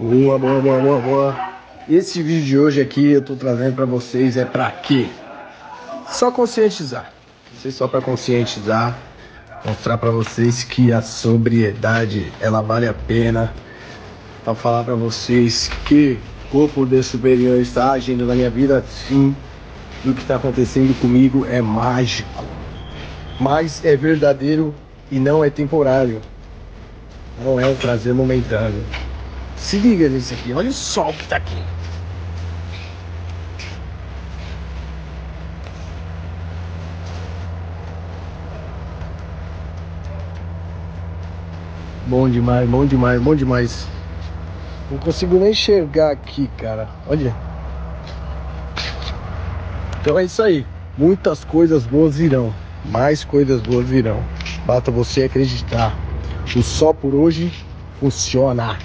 Boa, boa, boa, boa, boa. Esse vídeo de hoje aqui eu tô trazendo pra vocês é pra quê? Só conscientizar. Não sei, só pra conscientizar, mostrar pra vocês que a sobriedade ela vale a pena. Pra falar pra vocês que o poder superior está agindo na minha vida, sim. E o que tá acontecendo comigo é mágico, mas é verdadeiro e não é temporário. Não é um prazer momentâneo. Se liga nisso aqui, olha o sol que tá aqui. Bom demais, bom demais, bom demais. Não consigo nem enxergar aqui, cara. Olha. Então é isso aí. Muitas coisas boas virão. Mais coisas boas virão. Basta você acreditar. O só por hoje funciona.